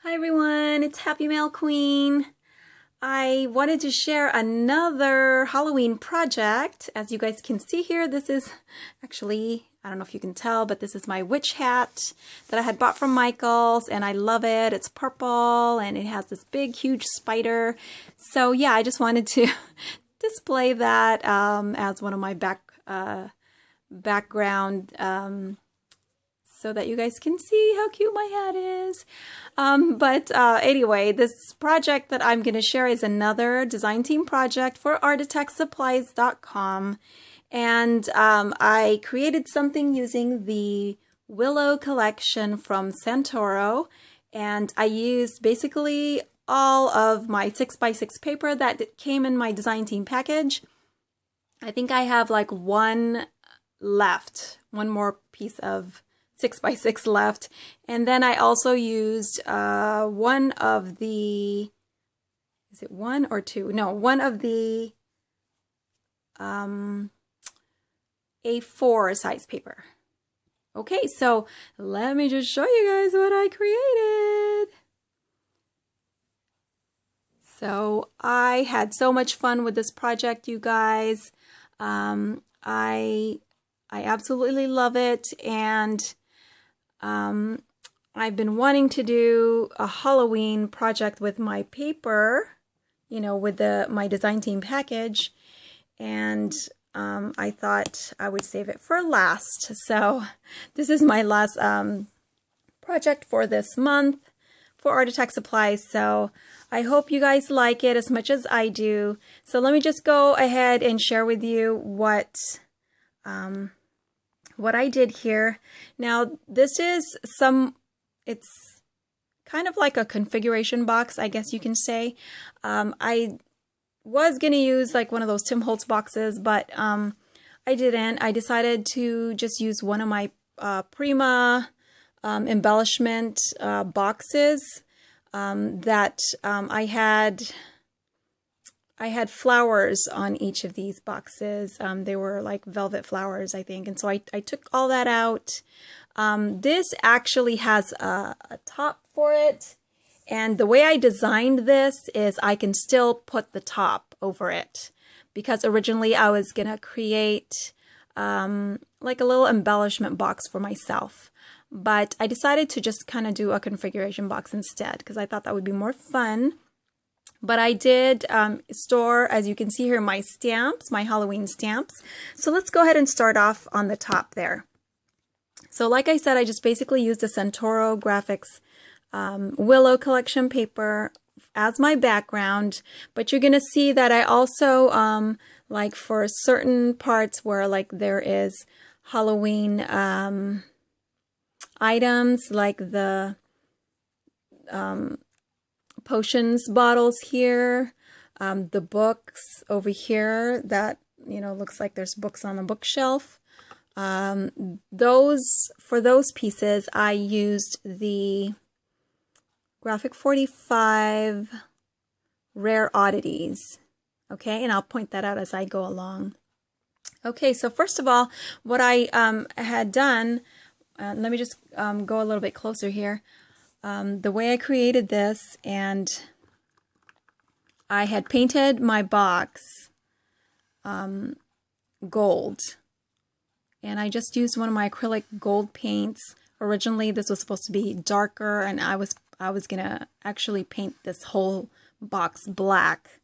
Hi everyone, it's Happymailqueen. I wanted to share another Halloween project. As you guys can see here, this is actually, I don't know if you can tell, but this is my witch hat that I had bought from Michael's and I love it. It's purple and it has this big, huge spider. So yeah, I just wanted to display that as one of my background so that you guys can see how cute my hat is. Anyway, this project that I'm going to share is another design team project for artitectsupplies.com. And I created something using the Willow Collection from Santoro. And I used basically all of my 6x6 paper that came in my design team package. I think I have like one left, one more piece of 6x6 left, and then I also used one of the, is it one or two? No, one of the A4 size paper. Okay, so let me just show you guys what I created. So I had so much fun with this project, you guys. I absolutely love it, and I've been wanting to do a Halloween project with my paper, you know, with my design team package, and I thought I would save it for last. So this is my last project for this month for Art Attack Supplies. So I hope you guys like it as much as I do. So let me just go ahead and share with you what I did here. Now this is it's kind of like a configuration box, I guess you can say. I was gonna use like one of those Tim Holtz boxes, but I didn't. I decided to just use one of my Prima embellishment boxes that I had flowers on each of these boxes. They were like velvet flowers, I think. And so I took all that out. This actually has a top for it. And the way I designed this is I can still put the top over it. Because originally I was going to create like a little embellishment box for myself. But I decided to just kind of do a configuration box instead, because I thought that would be more fun. But I did store, as you can see here, my stamps, my Halloween stamps. So let's go ahead and start off on the top there. So like I said, I just basically used the Santoro Graphics Willow Collection paper as my background. But you're going to see that I also, like for certain parts where like there is Halloween items, like the potions bottles here, the books over here that, you know, looks like there's books on the bookshelf. For those pieces, I used the Graphic 45 Rare Oddities. Okay, and I'll point that out as I go along. Okay, so first of all, what I had done, let me just go a little bit closer here. The way I created this, and I had painted my box gold, and I just used one of my acrylic gold paints. Originally this was supposed to be darker, and I was gonna actually paint this whole box black,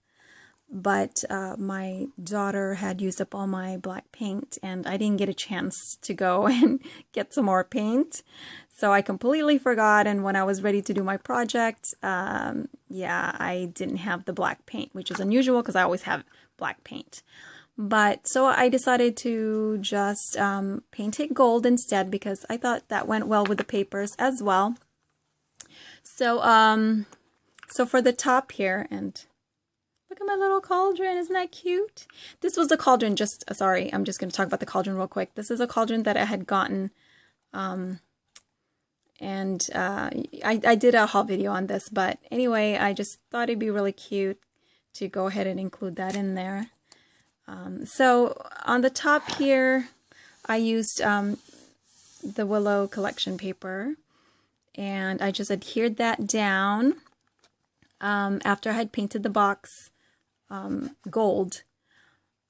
but my daughter had used up all my black paint and I didn't get a chance to go and get some more paint. So I completely forgot, and when I was ready to do my project, yeah, I didn't have the black paint, which is unusual because I always have black paint. But so I decided to just paint it gold instead, because I thought that went well with the papers as well. So so for the top here, and look at my little cauldron, isn't that cute? This was the cauldron, sorry, I'm just going to talk about the cauldron real quick. This is a cauldron that I had gotten, and I did a haul video on this, but anyway, I just thought it'd be really cute to go ahead and include that in there. So on the top here, I used the Willow Collection paper, and I just adhered that down after I had painted the box gold.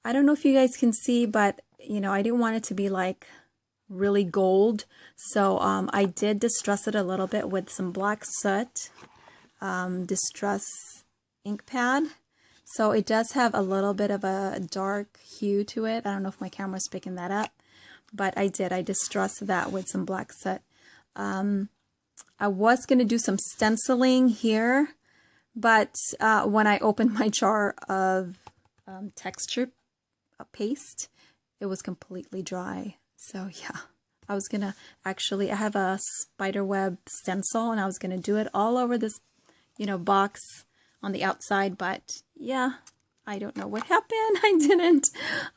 I don't know if you guys can see, but you know, I didn't want it to be like really gold, so I did distress it a little bit with some black soot distress ink pad. So it does have a little bit of a dark hue to it. I don't know if my camera's picking that up, but I distressed that with some black soot. I was going to do some stenciling here, but when I opened my jar of texture paste, it was completely dry. So yeah, I was going to actually, I have a spider web stencil and I was going to do it all over this, you know, box on the outside, but yeah, I don't know what happened. I didn't.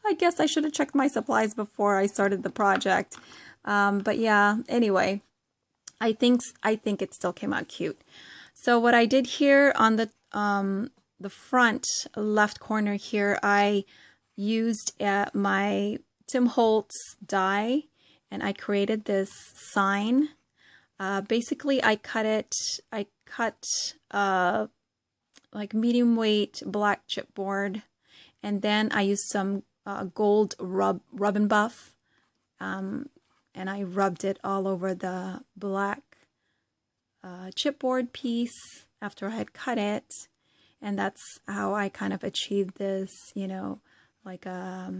I guess I should have checked my supplies before I started the project. But yeah, anyway, I think it still came out cute. So what I did here on the front left corner here, I used my Tim Holtz die, and I created this sign. Basically, I cut like medium weight black chipboard, and then I used some gold rub and buff, and I rubbed it all over the black chipboard piece after I had cut it, and that's how I kind of achieved this, you know, like a,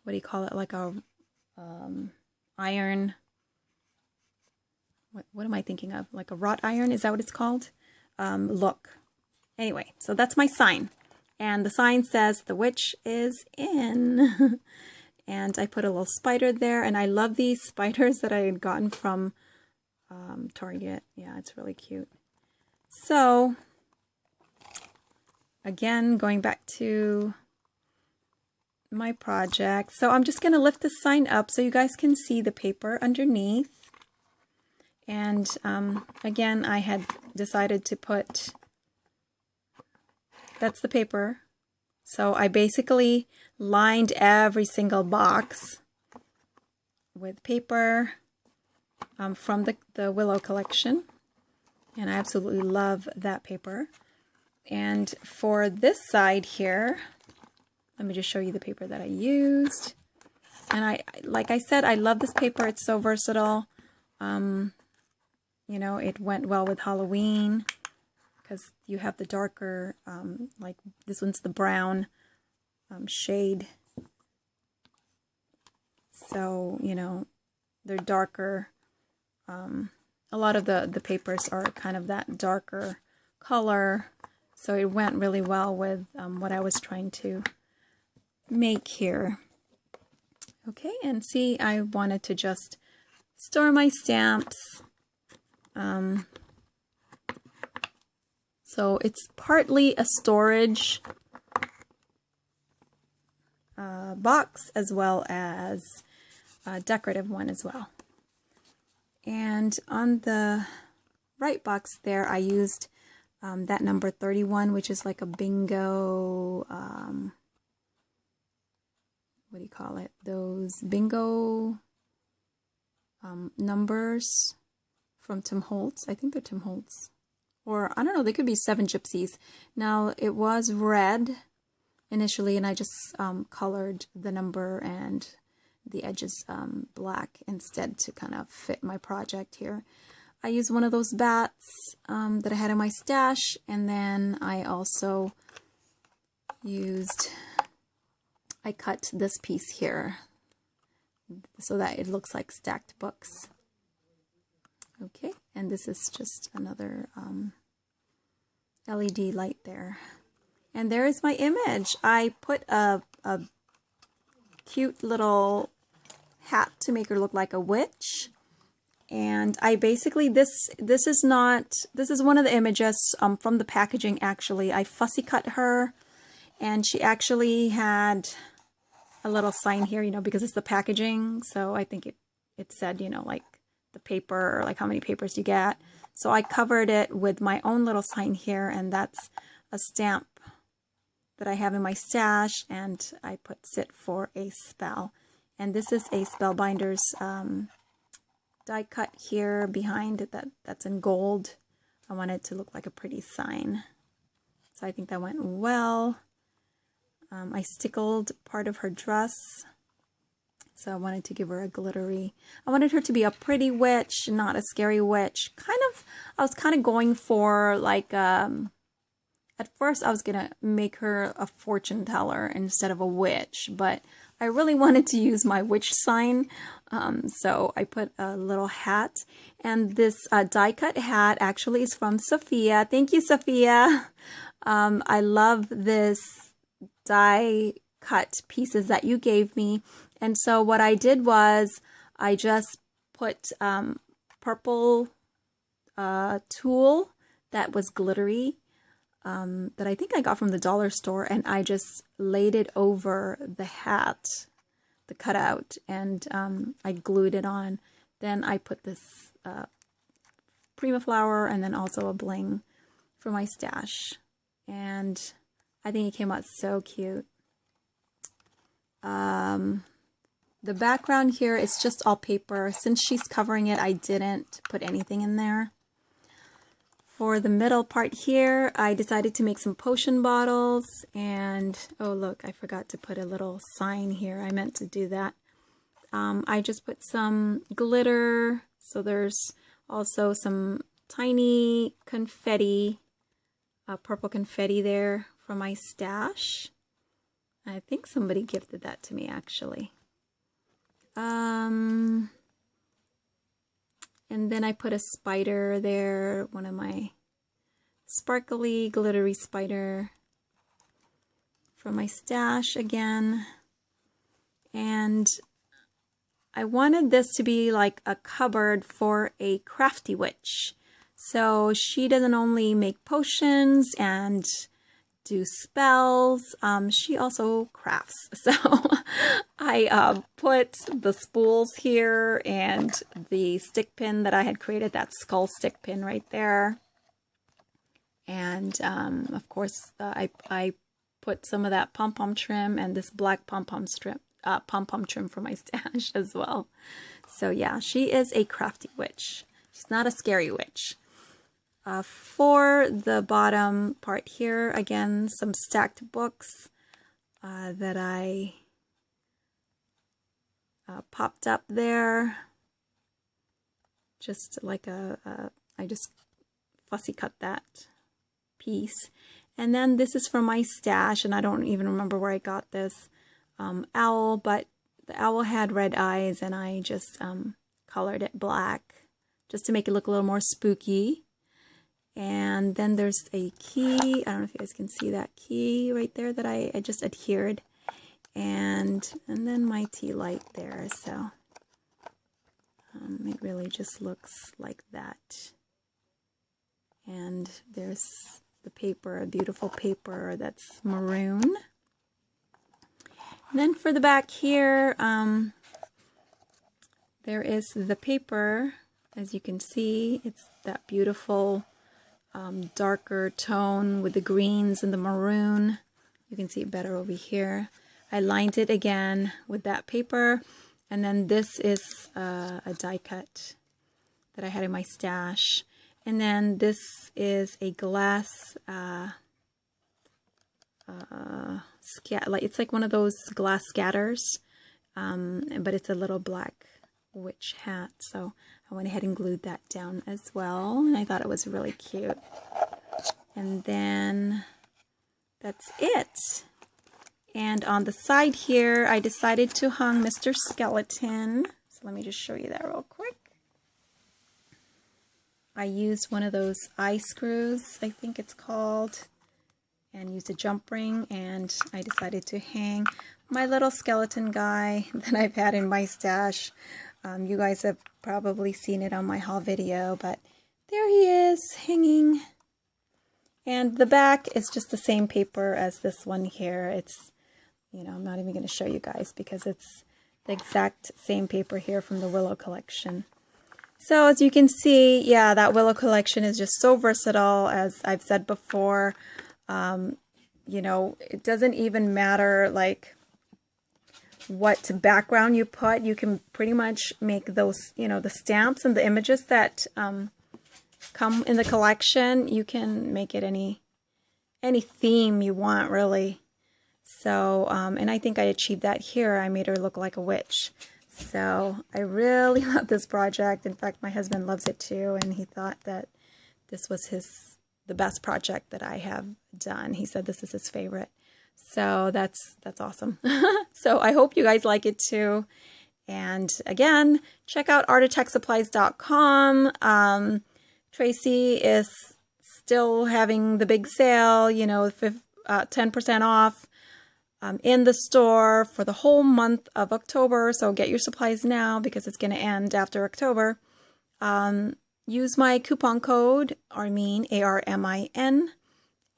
what do you call it, like a iron, what am I thinking of, like a wrought iron, is that what it's called, look. Anyway, so that's my sign, and the sign says the witch is in. And I put a little spider there, and I love these spiders that I had gotten from Target. Yeah, it's really cute. So again, going back to my project, so I'm just going to lift the sign up so you guys can see the paper underneath. And again, I had decided to put, that's the paper. So I basically lined every single box with paper from the Willow Collection. And I absolutely love that paper. And for this side here, let me just show you the paper that I used. And like I said, I love this paper. It's so versatile. You know, it went well with Halloween because you have the darker, like this one's the brown shade. So, you know, they're darker. A lot of the papers are kind of that darker color. So it went really well with what I was trying to make here. Okay, and see, I wanted to just store my stamps. So it's partly a storage box as well as a decorative one as well. And on the right box there, I used that number 31, which is like a bingo, what do you call it? Those bingo numbers from Tim Holtz. I think they're Tim Holtz. Or, I don't know, they could be 7 Gypsies. Now, it was red initially, and I just colored the number and the edges black instead to kind of fit my project here. I used one of those bats that I had in my stash, and then I also I cut this piece here so that it looks like stacked books. Okay, and this is just another LED light there. And there is my image. I put a cute little hat to make her look like a witch. And I basically, this is one of the images from the packaging actually. I fussy cut her, and she actually had a little sign here, you know, because it's the packaging. So I think it said, you know, like the paper, or like how many papers you get. So I covered it with my own little sign here, and that's a stamp that I have in my stash, and I put sit for a spell. And this is a Spellbinders die cut here behind that's in gold. I want it to look like a pretty sign. So I think that went well. I stickled part of her dress. So I wanted to give her a glittery. I wanted her to be a pretty witch, not a scary witch. I was kind of going for like, at first I was going to make her a fortune teller instead of a witch, but I really wanted to use my witch sign. So I put a little hat, and this die cut hat actually is from Sophia. Thank you, Sophia. I love this die cut pieces that you gave me. And so what I did was I just put purple tulle that was glittery that I think I got from the dollar store, and I just laid it over the hat, the cutout, and I glued it on. Then I put this Prima flower and then also a bling for my stash. And I think it came out so cute. The background here is just all paper. Since she's covering it, I didn't put anything in there. For the middle part here, I decided to make some potion bottles. And, oh look, I forgot to put a little sign here. I meant to do that. I just put some glitter. So there's also some tiny confetti, purple confetti there for my stash. I think somebody gifted that to me, actually. And then I put a spider there, one of my sparkly, glittery spider for my stash again. And I wanted this to be like a cupboard for a crafty witch. So she doesn't only make potions and do spells, she also crafts. So I put the spools here and the stick pin that I had created, that skull stick pin right there. And of course I put some of that pom-pom trim and this black pom-pom trim for my stash as well. So yeah, she is a crafty witch. She's not a scary witch. For the bottom part here, again, some stacked books that I popped up there. Just like I just fussy cut that piece. And then this is from my stash, and I don't even remember where I got this owl, but the owl had red eyes, and I just colored it black just to make it look a little more spooky. And then there's a key. I don't know if you guys can see that key right there that I just adhered. And then my tea light there. So it really just looks like that. And there's the paper, a beautiful paper that's maroon. And then for the back here, there is the paper. As you can see, it's that beautiful darker tone with the greens and the maroon. You can see it better over here. I lined it again with that paper, and then this is a die cut that I had in my stash. And then this is a glass it's like one of those glass scatters, but it's a little black witch hat. So I went ahead and glued that down as well, and I thought it was really cute. And then that's it. And on the side here, I decided to hang Mr. Skeleton. So let me just show you that real quick. I used one of those eye screws, I think it's called, and used a jump ring, and I decided to hang my little skeleton guy that I've had in my stash. You guys have probably seen it on my haul video, but there he is hanging. And the back is just the same paper as this one here. It's, you know, I'm not even going to show you guys because it's the exact same paper here from the Willow Collection. So as you can see, yeah, that Willow Collection is just so versatile, as I've said before. You know, it doesn't even matter like what background you put. You can pretty much make those, you know, the stamps and the images that come in the collection. You can make it any theme you want, really. So, and I think I achieved that here. I made her look like a witch. So I really love this project. In fact, my husband loves it too, and he thought that this was the best project that I have done. He said this is his favorite. So that's awesome. So I hope you guys like it too. And again, check out artatechsupplies.com. Traci is still having the big sale, you know, 10% off in the store for the whole month of October. So get your supplies now because it's going to end after October. Use my coupon code, Armin, ARMIN,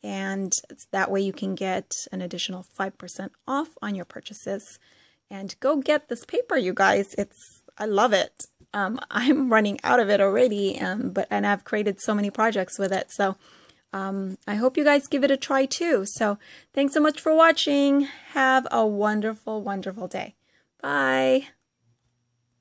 and that way you can get an additional 5% off on your purchases. And go get this paper, you guys. I love it. I'm running out of it already, and I've created so many projects with it. So I hope you guys give it a try too. So thanks so much for watching. Have a wonderful, wonderful day. Bye.